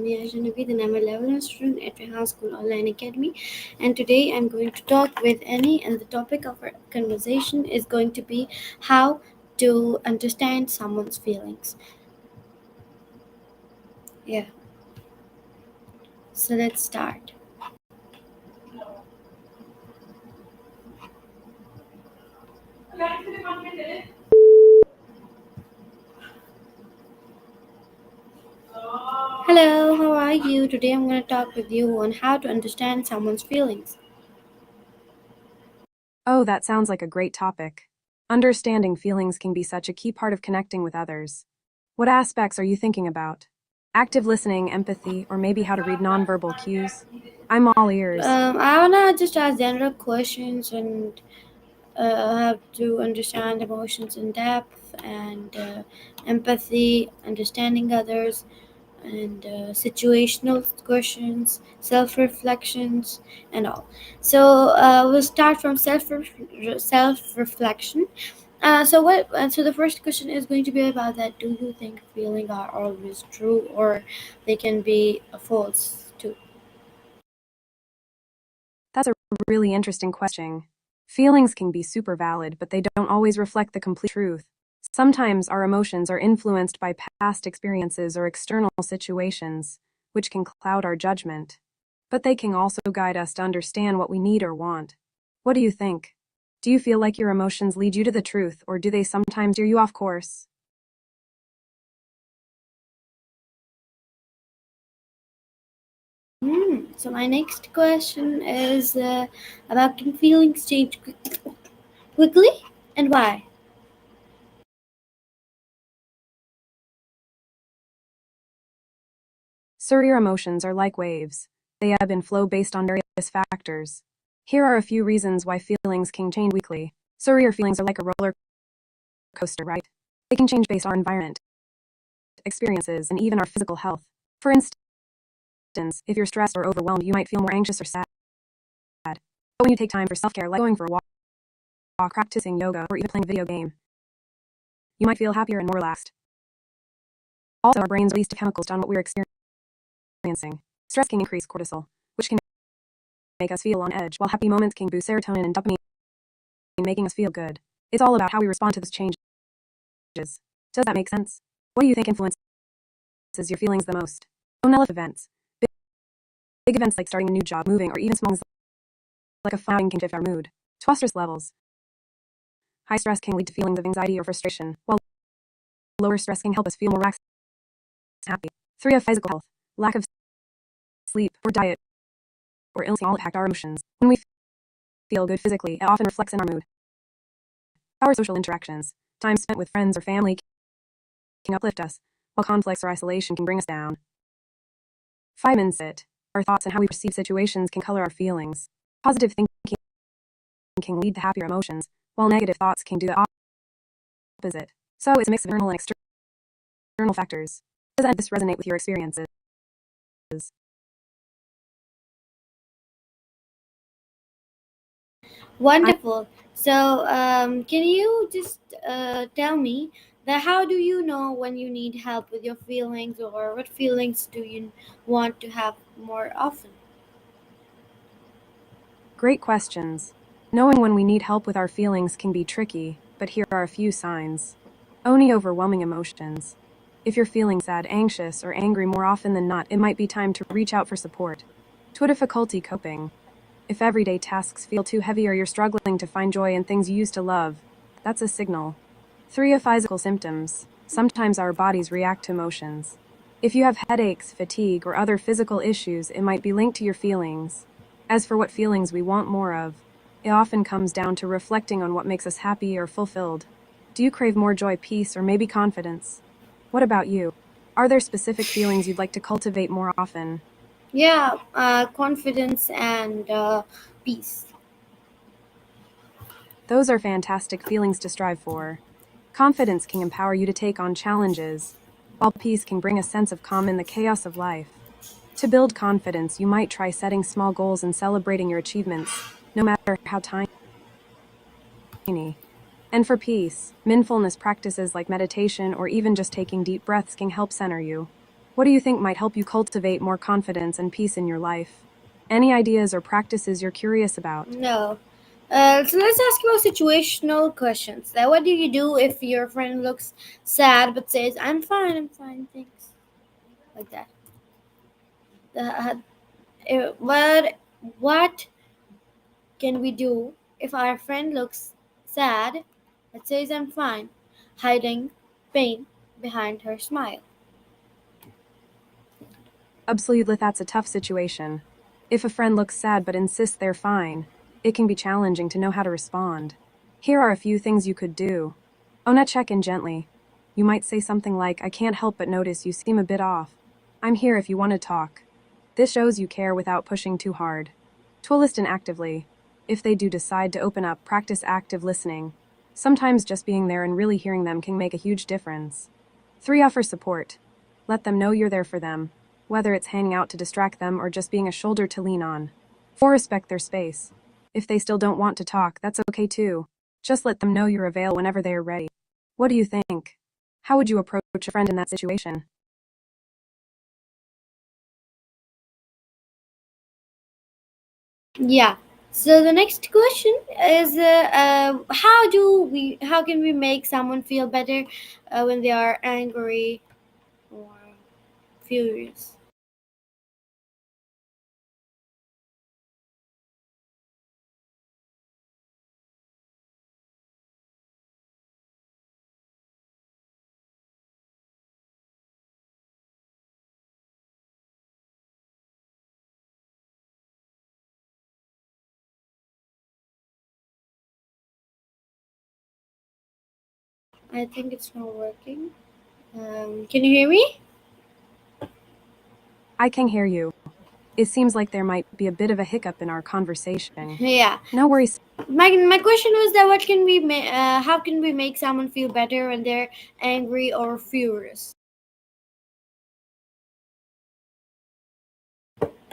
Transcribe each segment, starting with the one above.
India Genevieve, and I'm a level 1 student at my high school online academy. And today I'm going to talk with Annie, and the topic of our conversation is going to be how to understand someone's feelings. Yeah, so let's start. Hello, how are you? Today I'm going to talk with you on how to understand someone's feelings. Oh, that sounds like a great topic. Understanding feelings can be such a key part of connecting with others. What aspects are you thinking about? Active listening, empathy, or maybe how to read nonverbal cues? I'm all ears. I want to just ask general questions and how to understand emotions in depth and empathy, understanding others, and situational questions, self reflections, and all. So we'll start from self reflection. So the first question is going to be about that. Do you think feelings are always true, or they can be false too? That's a really interesting question. Feelings can be super valid, but they don't always reflect the complete truth. Sometimes our emotions are influenced by past experiences or external situations, which can cloud our judgment. But they can also guide us to understand what we need or want. What do you think? Do you feel like your emotions lead you to the truth, or do they sometimes steer you off course? So my next question is about, can feelings change quickly, and why? Sir, your emotions are like waves. They ebb and flow based on various factors. Here are a few reasons why feelings can change weekly. Sir, your feelings are like a roller coaster, right? They can change based on our environment, experiences, and even our physical health. For instance, if you're stressed or overwhelmed, you might feel more anxious or sad. But when you take time for self-care, like going for a walk, practicing yoga, or even playing a video game, you might feel happier and more relaxed. Also, our brains release chemicals on what we're experiencing. Stress can increase cortisol, which can make us feel on edge, while happy moments can boost serotonin and dopamine, making us feel good. It's all about how we respond to those changes. Does that make sense? What do you think influences your feelings the most? Life events. Big events like starting a new job, moving, or even small things like a flying can shift our mood. 2. Stress levels. High stress can lead to feelings of anxiety or frustration, while lower stress can help us feel more relaxed and happy. 3. Physical health. Lack of sleep, or diet, or illness all impact our emotions. When we feel good physically, it often reflects in our mood. Our social interactions. Time spent with friends or family can uplift us, while conflicts or isolation can bring us down. 5. Mindset. Our thoughts and how we perceive situations can color our feelings. Positive thinking can lead to happier emotions, while negative thoughts can do the opposite. So it's a mix of internal and external factors. Does this resonate with your experiences? Wonderful. So, can you just tell me that how do you know when you need help with your feelings, or what feelings do you want to have more often? Great questions. Knowing when we need help with our feelings can be tricky, but here are a few signs. Owning overwhelming emotions. If you're feeling sad, anxious, or angry more often than not, it might be time to reach out for support. 2. Difficulty coping. If everyday tasks feel too heavy or you're struggling to find joy in things you used to love, that's a signal. 3. Physical symptoms. Sometimes our bodies react to emotions. If you have headaches, fatigue, or other physical issues, it might be linked to your feelings. As for what feelings we want more of, it often comes down to reflecting on what makes us happy or fulfilled. Do you crave more joy, peace, or maybe confidence? What about you? Are there specific feelings you'd like to cultivate more often? Yeah, confidence and peace. Those are fantastic feelings to strive for. Confidence can empower you to take on challenges, while peace can bring a sense of calm in the chaos of life. To build confidence, you might try setting small goals and celebrating your achievements, no matter how tiny. And for peace, mindfulness practices like meditation or even just taking deep breaths can help center you. What do you think might help you cultivate more confidence and peace in your life? Any ideas or practices you're curious about? No. So let's ask about situational questions. Like, what do you do if your friend looks sad but says, I'm fine, thanks." Like that. Uh, what can we do if our friend looks sad but says, "I'm fine," hiding pain behind her smile? Absolutely, that's a tough situation. If a friend looks sad but insists they're fine, it can be challenging to know how to respond. Here are a few things you could do. Ona, check in gently. You might say something like, I can't help but notice you seem a bit off. I'm here if you want to talk. This shows you care without pushing too hard. To listen actively. If they do decide to open up, practice active listening. Sometimes just being there and really hearing them can make a huge difference. 3. Offer support. Let them know you're there for them, whether it's hanging out to distract them or just being a shoulder to lean on. 4. Respect their space. If they still don't want to talk, that's okay too. Just let them know you're available whenever they are ready. What do you think? How would you approach a friend in that situation? Yeah. So the next question is, how can we make someone feel better when they are angry or furious? I think it's not working. Can you hear me? I can hear you. It seems like there might be a bit of a hiccup in our conversation. Yeah. No worries. My question was that how can we make someone feel better when they're angry or furious?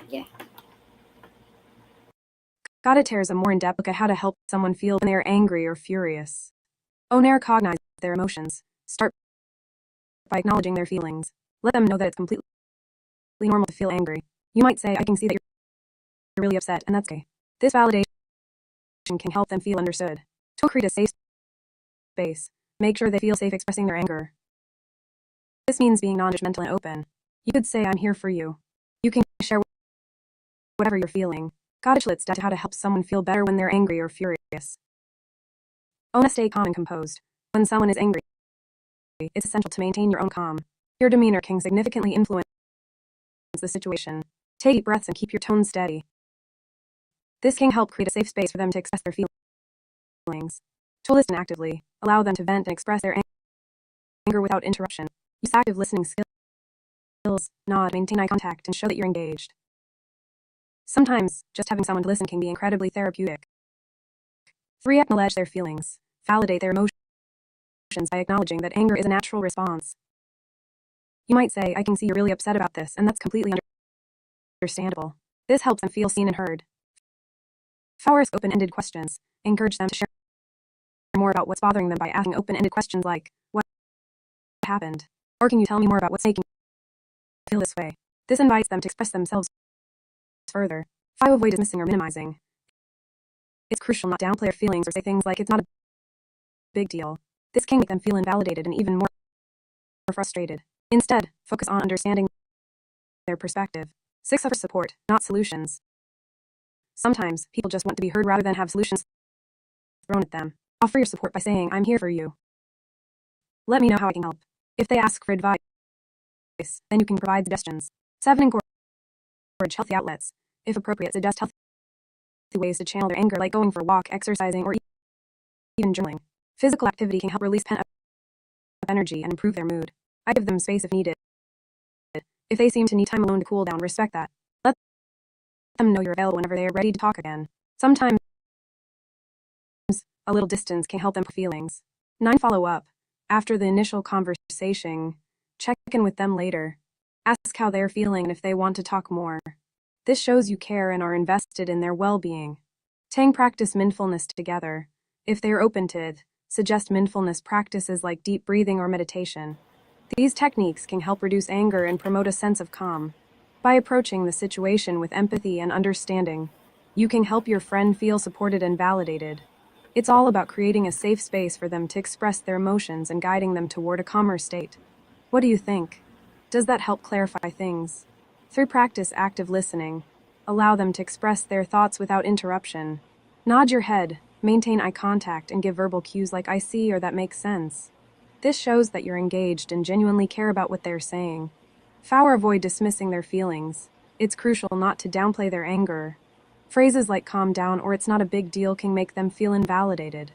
Yeah. Gotta tears a more in-depth look at how to help someone feel when they are angry or furious. Own cognize their emotions. Start by acknowledging their feelings. Let them know that it's completely normal to feel angry. You might say, I can see that you're really upset, and that's okay. This validation can help them feel understood. To create a safe space, make sure they feel safe expressing their anger. This means being non-judgmental and open. You could say, I'm here for you. You can share whatever you're feeling. Let's dive into how to help someone feel better when they're angry or furious. Own stay calm and composed. When someone is angry, it's essential to maintain your own calm. Your demeanor can significantly influence the situation. Take deep breaths and keep your tone steady. This can help create a safe space for them to express their feelings. To listen actively, allow them to vent and express their anger without interruption. Use active listening skills, nod, maintain eye contact, and show that you're engaged. Sometimes, just having someone to listen can be incredibly therapeutic. 3. Acknowledge their feelings. Validate their emotions by acknowledging that anger is a natural response. You might say, I can see you're really upset about this, and that's completely understandable. This helps them feel seen and heard. 4. Ask open-ended questions. Encourage them to share more about what's bothering them by asking open-ended questions like, what happened? Or can you tell me more about what's making you feel this way? This invites them to express themselves further. 5. Avoid dismissing or minimizing. It's crucial not to downplay their feelings or say things like, it's not a big deal. This can make them feel invalidated and even more frustrated. Instead, focus on understanding their perspective. 6. Offer support, not solutions. Sometimes, people just want to be heard rather than have solutions thrown at them. Offer your support by saying, I'm here for you. Let me know how I can help. If they ask for advice, then you can provide suggestions. 7. Encourage healthy outlets. If appropriate, suggest healthy ways to channel their anger, like going for a walk, exercising, or even journaling. Physical activity can help release pent-up energy and improve their mood. I give them space if needed. If they seem to need time alone to cool down, respect that. Let them know you're available whenever they are ready to talk again. Sometimes, a little distance can help them with feelings. 9. Follow up. After the initial conversation, check in with them later. Ask how they're feeling and if they want to talk more. This shows you care and are invested in their well-being. 10. Practice mindfulness together. If they are open to it, suggest mindfulness practices like deep breathing or meditation. These techniques can help reduce anger and promote a sense of calm. By approaching the situation with empathy and understanding, you can help your friend feel supported and validated. It's all about creating a safe space for them to express their emotions and guiding them toward a calmer state. What do you think? Does that help clarify things? Through practice active listening, allow them to express their thoughts without interruption. Nod your head, maintain eye contact, and give verbal cues like I see or that makes sense. This shows that you're engaged and genuinely care about what they're saying. Avoid dismissing their feelings. It's crucial not to downplay their anger. Phrases like calm down or it's not a big deal can make them feel invalidated.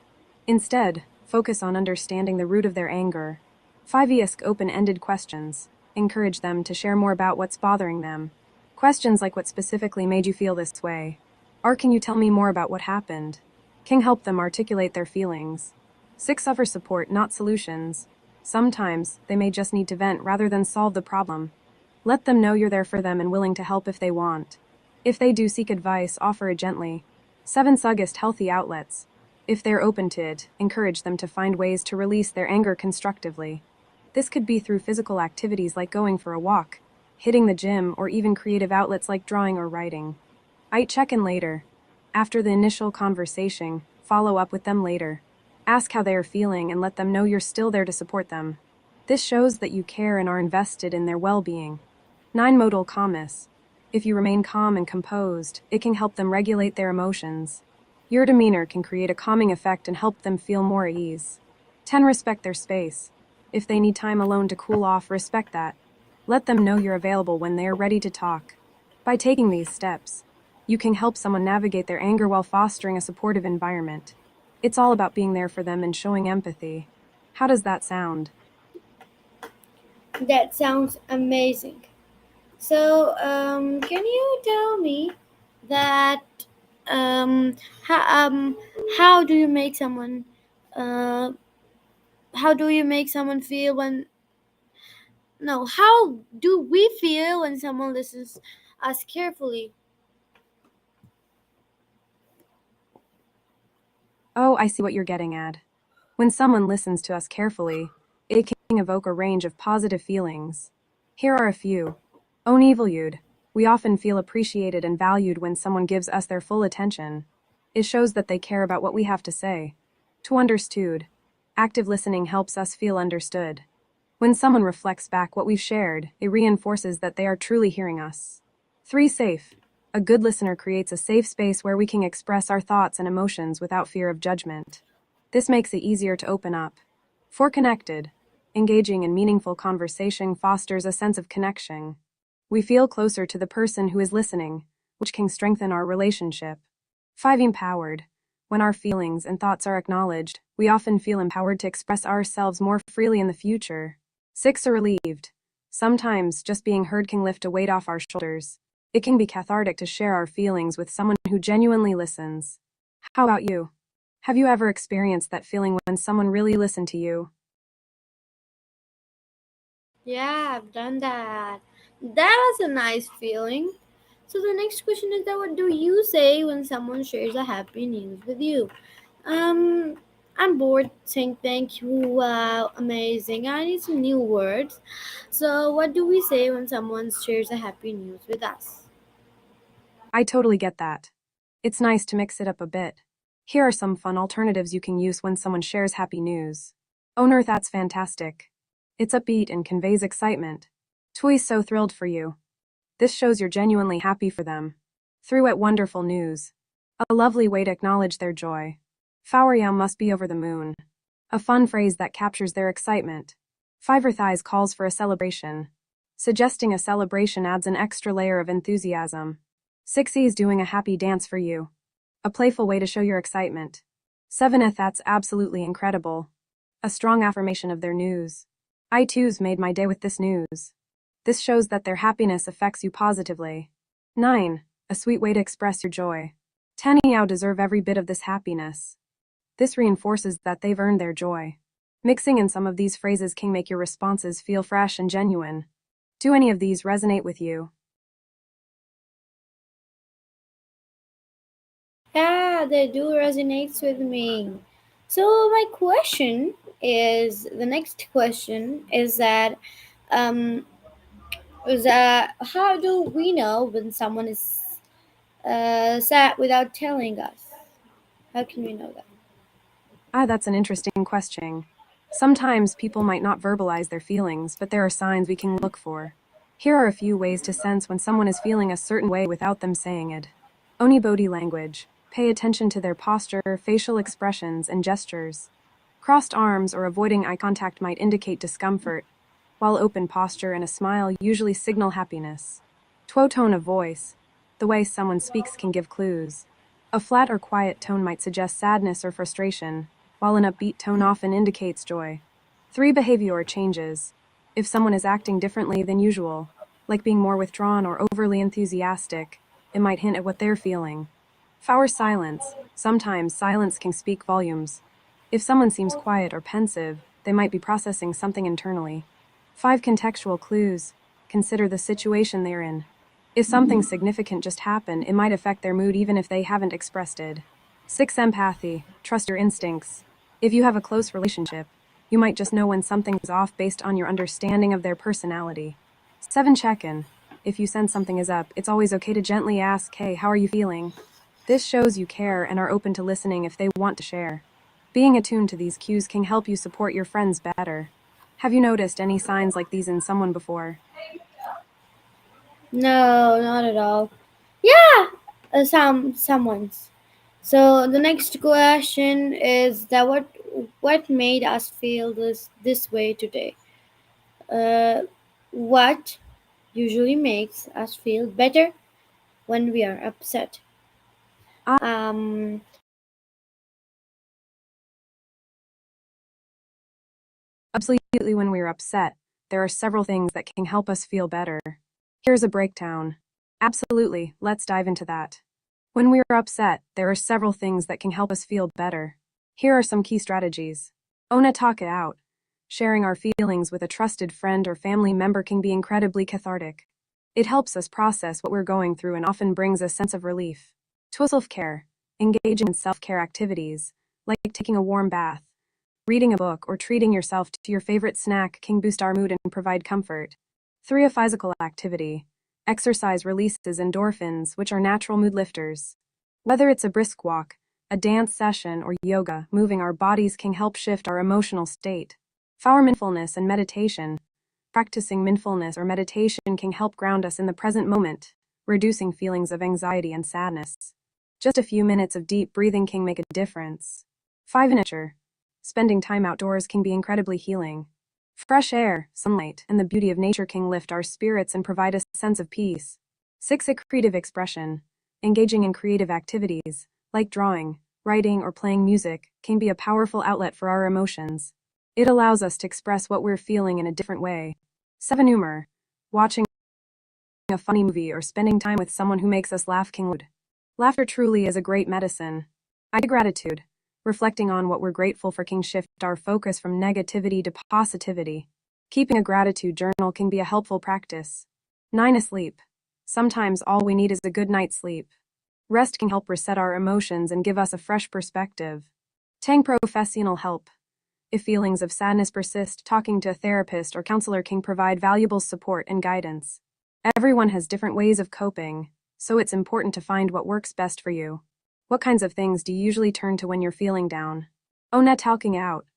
Instead, focus on understanding the root of their anger. 5. Ask open-ended questions. Encourage them to share more about what's bothering them. Questions like what specifically made you feel this way? Or can you tell me more about what happened? Can help them articulate their feelings. 6. Offer support, not solutions. Sometimes, they may just need to vent rather than solve the problem. Let them know you're there for them and willing to help if they want. If they do seek advice, offer it gently. 7. Suggest healthy outlets. If they're open to it, encourage them to find ways to release their anger constructively. This could be through physical activities like going for a walk, hitting the gym, or even creative outlets like drawing or writing. I'd check in later. After the initial conversation, follow up with them later. Ask how they are feeling and let them know you're still there to support them. This shows that you care and are invested in their well-being. 9. Modal calmness. If you remain calm and composed, it can help them regulate their emotions. Your demeanor can create a calming effect and help them feel more at ease. 10. Respect their space. If they need time alone to cool off, respect that. Let them know you're available when they are ready to talk. By taking these steps, you can help someone navigate their anger while fostering a supportive environment. It's all about being there for them and showing empathy. How does that sound? That sounds amazing. So, can you tell me that um, how, how do you make someone uh, how do you make someone feel when no how do we feel when someone listens us carefully? Oh, I see what you're getting at. When someone listens to us carefully, it can evoke a range of positive feelings. Here are a few. Valued. We often feel appreciated and valued when someone gives us their full attention. It shows that they care about what we have to say. To understood. Active listening helps us feel understood. When someone reflects back what we've shared, it reinforces that they are truly hearing us. 3. Safe. A good listener creates a safe space where we can express our thoughts and emotions without fear of judgment. This makes it easier to open up. 4. Connected. Engaging in meaningful conversation fosters a sense of connection. We feel closer to the person who is listening, which can strengthen our relationship. 5. Empowered. When our feelings and thoughts are acknowledged, we often feel empowered to express ourselves more freely in the future. 6. Relieved. Sometimes just being heard can lift a weight off our shoulders. It can be cathartic to share our feelings with someone who genuinely listens. How about you? Have you ever experienced that feeling when someone really listened to you? Yeah, I've done that. That was a nice feeling. So the next question is that what do you say when someone shares a happy news with you? Um, I'm bored saying thank you. Wow, amazing. I need some new words. So what do we say when someone shares a happy news with us? I totally get that. It's nice to mix it up a bit. Here are some fun alternatives you can use when someone shares happy news. Owner, that's fantastic. It's upbeat and conveys excitement. Toy's so thrilled for you. This shows you're genuinely happy for them. Through at wonderful news. A lovely way to acknowledge their joy. Fowriam must be over the moon. A fun phrase that captures their excitement. Fiver Thighs calls for a celebration. Suggesting a celebration adds an extra layer of enthusiasm. 6 is doing a happy dance for you. A playful way to show your excitement. 7th, that's absolutely incredible. A strong affirmation of their news. I too's made my day with this news. This shows that their happiness affects you positively. 9. A sweet way to express your joy. 10. You deserve every bit of this happiness. This reinforces that they've earned their joy. Mixing in some of these phrases can make your responses feel fresh and genuine. Do any of these resonate with you? Yeah, they do resonates with me. So my question is the next question um, is that how do we know when someone is sad without telling us? How can we know that? That's an interesting question. Sometimes people might not verbalize their feelings, but there are signs we can look for. Here are a few ways to sense when someone is feeling a certain way without them saying it. Oni body language. Pay attention to their posture, facial expressions, and gestures. Crossed arms or avoiding eye contact might indicate discomfort, while open posture and a smile usually signal happiness. Tone of voice. The way someone speaks can give clues. A flat or quiet tone might suggest sadness or frustration, while an upbeat tone often indicates joy. 3. Behavior changes. If someone is acting differently than usual, like being more withdrawn or overly enthusiastic, it might hint at what they're feeling. 4. Silence. Sometimes silence can speak volumes. If someone seems quiet or pensive, they might be processing something internally. 5. Contextual clues. Consider the situation they're in. If something significant just happened, it might affect their mood even if they haven't expressed it. 6. Empathy. Trust your instincts. If you have a close relationship, you might just know when something's off based on your understanding of their personality. 7. Check-in. If you sense something is up, it's always okay to gently ask, "Hey, how are you feeling?" This shows you care and are open to listening if they want to share. Being attuned to these cues can help you support your friends better. Have you noticed any signs like these in someone before? No, not at all. Yeah, someone's. So the next question is that what made us feel this way today? Uh, what usually makes us feel better when we are upset? Um, Absolutely, when we're upset, there are several things that can help us feel better. Here's a breakdown. Absolutely, let's dive into that. When we're upset, there are several things that can help us feel better. Here are some key strategies. Ona, talk it out. Sharing our feelings with a trusted friend or family member can be incredibly cathartic. It helps us process what we're going through and often brings a sense of relief. Self-care. Engage in self-care activities, like taking a warm bath, reading a book, or treating yourself to your favorite snack can boost our mood and provide comfort. 3. A physical activity. Exercise releases endorphins, which are natural mood lifters. Whether it's a brisk walk, a dance session, or yoga, moving our bodies can help shift our emotional state. 4. Mindfulness and meditation. Practicing mindfulness or meditation can help ground us in the present moment, reducing feelings of anxiety and sadness. Just a few minutes of deep breathing can make a difference. 5. Nature. Spending time outdoors can be incredibly healing. Fresh air, sunlight, and the beauty of nature can lift our spirits and provide a sense of peace. 6. A creative expression. Engaging in creative activities, like drawing, writing, or playing music, can be a powerful outlet for our emotions. It allows us to express what we're feeling in a different way. 7. Humor. Watching a funny movie or spending time with someone who makes us laugh can lead. Laughter truly is a great medicine. Gratitude. Reflecting on what we're grateful for can shift our focus from negativity to positivity. Keeping a gratitude journal can be a helpful practice. 9. Asleep. Sometimes all we need is a good night's sleep. Rest can help reset our emotions and give us a fresh perspective. 10. Professional help. If feelings of sadness persist, talking to a therapist or counselor can provide valuable support and guidance. Everyone has different ways of coping, so it's important to find what works best for you. What kinds of things do you usually turn to when you're feeling down? Ona, talking out.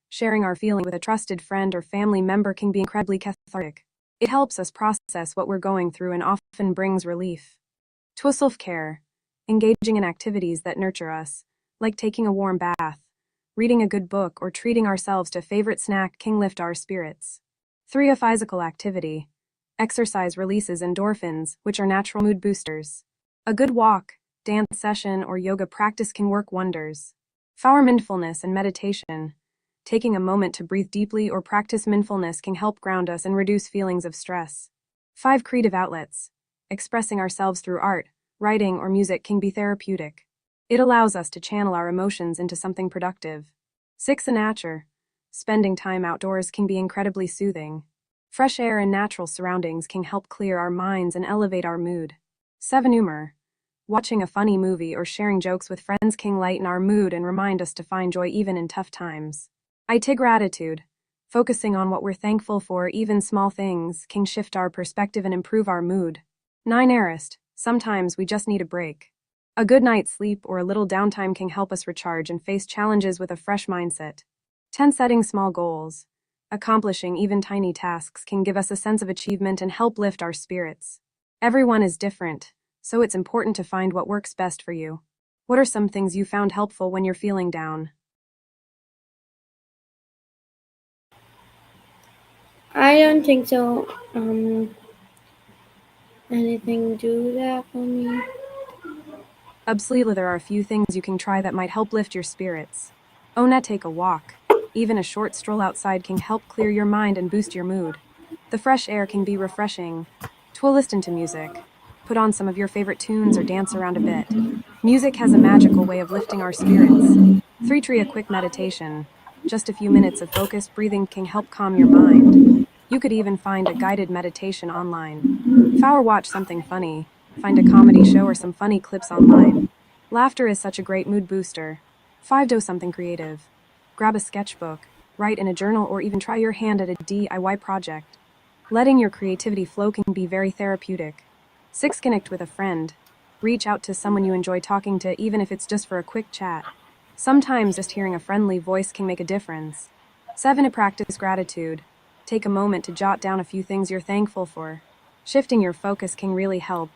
Sharing our feeling with a trusted friend or family member can be incredibly cathartic. It helps us process what we're going through and often brings relief. Self-care. Engaging in activities that nurture us, like taking a warm bath, reading a good book, or treating ourselves to a favorite snack can lift our spirits. 3. A physical activity. Exercise releases endorphins, which are natural mood boosters. A good walk, dance session, or yoga practice can work wonders. 4. Mindfulness and meditation. Taking a moment to breathe deeply or practice mindfulness can help ground us and reduce feelings of stress. 5. Creative outlets. Expressing ourselves through art, writing, or music can be therapeutic. It allows us to channel our emotions into something productive. 6. A nature. Spending time outdoors can be incredibly soothing. Fresh air and natural surroundings can help clear our minds and elevate our mood. 7. Humor. Watching a funny movie or sharing jokes with friends can lighten our mood and remind us to find joy even in tough times. I take gratitude. Focusing on what we're thankful for, even small things, can shift our perspective and improve our mood. 9 Arist. Sometimes we just need a break. A good night's sleep or a little downtime can help us recharge and face challenges with a fresh mindset. 10 Setting small goals. Accomplishing even tiny tasks can give us a sense of achievement and help lift our spirits. Everyone is different, so it's important to find what works best for you. What are some things you found helpful when you're feeling down? I don't think so. Anything do that for me? Absolutely, there are a few things you can try that might help lift your spirits. Ona, take a walk. Even a short stroll outside can help clear your mind and boost your mood. The fresh air can be refreshing. To listen to music. Put on some of your favorite tunes or dance around a bit. Music has a magical way of lifting our spirits. 3 Tree, a quick meditation. Just a few minutes of focused breathing can help calm your mind. You could even find a guided meditation online. 4 Watch something funny. Find a comedy show or some funny clips online. Laughter is such a great mood booster. 5 Do something creative. Grab a sketchbook, write in a journal, or even try your hand at a DIY project. Letting your creativity flow can be very therapeutic. 6 Connect with a friend. Reach out to someone you enjoy talking to, even if it's just for a quick chat. Sometimes just hearing a friendly voice can make a difference. 7 Practice gratitude. Take a moment to jot down a few things you're thankful for. Shifting your focus can really help.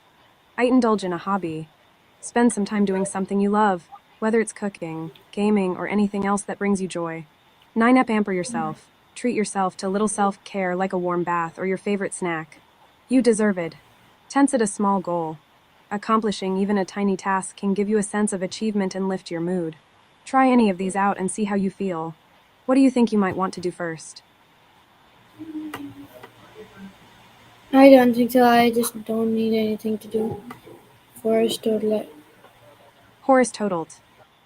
8 Indulge in a hobby. Spend some time doing something you love, whether it's cooking, gaming, or anything else that brings you joy. 9 Pamper yourself. Treat yourself to a little self-care like a warm bath or your favorite snack. You deserve it. 10 Set a small goal. Accomplishing even a tiny task can give you a sense of achievement and lift your mood. Try any of these out and see how you feel. What do you think you might want to do first? I don't think so. I just don't need anything to do first or like. Horace totaled.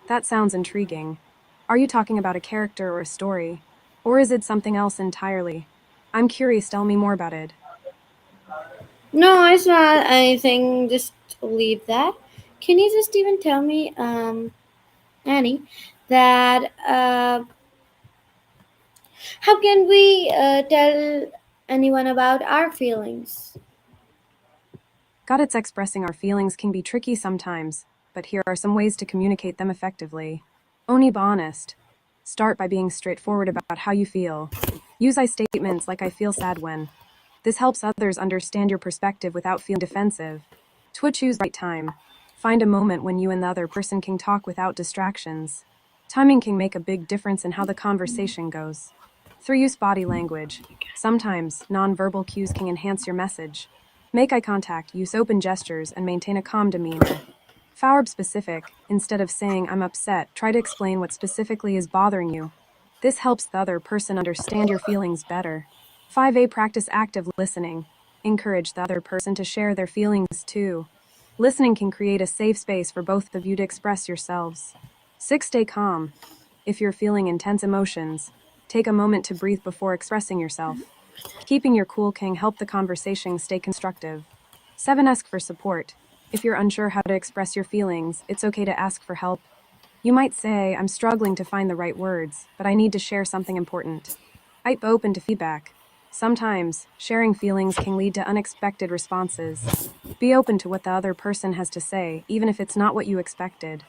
That sounds intriguing. Are you talking about a character or a story? Or is it something else entirely? I'm curious, tell me more about it. No, it's not anything. Just leave that. Can you just even tell me, Annie, that how can we tell anyone about our feelings? Got it's expressing our feelings can be tricky sometimes, but here are some ways to communicate them effectively. Only be honest. Start by being straightforward about how you feel. Use I statements like I feel sad when. This helps others understand your perspective without feeling defensive. To choose right time. Find a moment when you and the other person can talk without distractions. Timing can make a big difference in how the conversation goes. 3 Use body language. Sometimes nonverbal cues can enhance your message. Make eye contact, use open gestures, and maintain a calm demeanor. Four specific. Instead of saying I'm upset, try to explain what specifically is bothering you. This helps the other person understand your feelings better. 5 Practice active listening. Encourage the other person to share their feelings too. Listening can create a safe space for both of you to express yourselves. 6 Stay calm. If you're feeling intense emotions, take a moment to breathe before expressing yourself. Keeping your cool can help the conversation stay constructive. 7 Ask for support. If you're unsure how to express your feelings, it's okay to ask for help. You might say, I'm struggling to find the right words, but I need to share something important. 8 Be open to feedback. Sometimes, sharing feelings can lead to unexpected responses. Be open to what the other person has to say, even if it's not what you expected.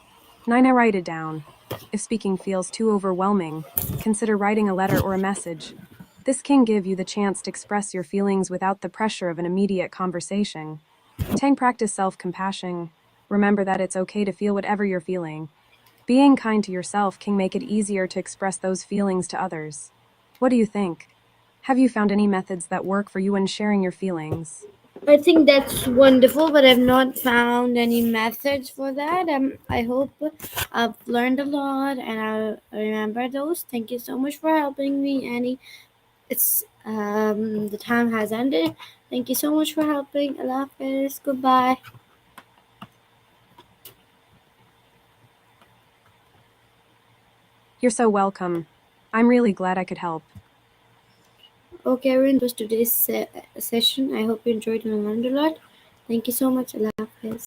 9 Write it down. If speaking feels too overwhelming, consider writing a letter or a message. This can give you the chance to express your feelings without the pressure of an immediate conversation. 10 Practice self-compassion. Remember that it's okay to feel whatever you're feeling. Being kind to yourself can make it easier to express those feelings to others. What do you think? Have you found any methods that work for you when sharing your feelings? I think that's wonderful, but I've not found any methods for that. I hope I've learned a lot and I'll remember those. Thank you so much for helping me, Annie. It's the time has ended. Thank you so much for helping. Allah Hafiz. Goodbye. You're so welcome. I'm really glad I could help. Okay, everyone. That was today's session. I hope you enjoyed and learned a lot. Thank you so much. Allah Hafiz.